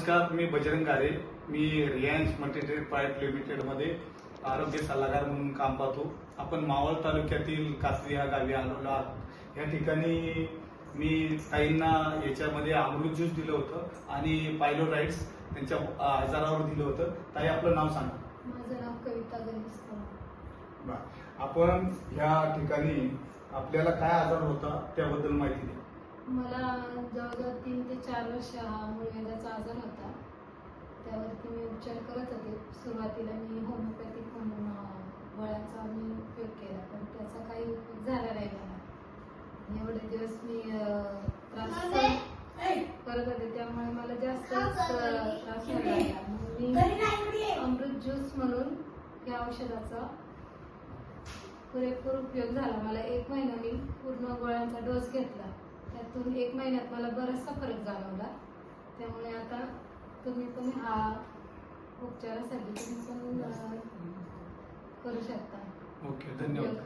नमस्कार, मी बजरंग गारे. मी Reliance multitrade private लिमिटेडमध्ये आरोग्य सल्लागार म्हणून काम पाहतो. आपण मावळ तालुक्यातील कासरी या गावी आलेलो आहोत. या ठिकाणी मी ताईंना याच्यामध्ये अमृत ज्यूस दिलं होतं आणि पायलोराइड्स त्यांच्या आजारावर दिलं होतं. ताई, आपलं नाव सांगा. माझं नाव कविता गणेश. आपण या ठिकाणी आपल्याला काय आजार होता त्याबद्दल माहिती द्या. मला जवळजवळ 3 ते 4 वर्ष हा मूळव्याधाचा आजार होता. त्यावरती मी उपचार करत होते. सुरुवातीला मी होमिओपॅथिक म्हणून गोळ्यांचा मी उपयोग केला, पण त्याचा काही उपयोग झाला नाही मला. एवढे दिवस मी त्रास करत होते, त्यामुळे मला जास्त त्रास व्हायला लागला. मी अमृत ज्यूस म्हणून या औषधाचा पुरेपूर उपयोग झाला. मला 1 महिना मी पूर्ण गोळ्यांचा डोस घेतला. त्यातून 1 महिन्यात मला बराचसा फरक जाणवला. त्यामुळे आता तुम्ही पण हा उपचारासाठी तुम्ही पण करू शकता. ओके, धन्यवाद.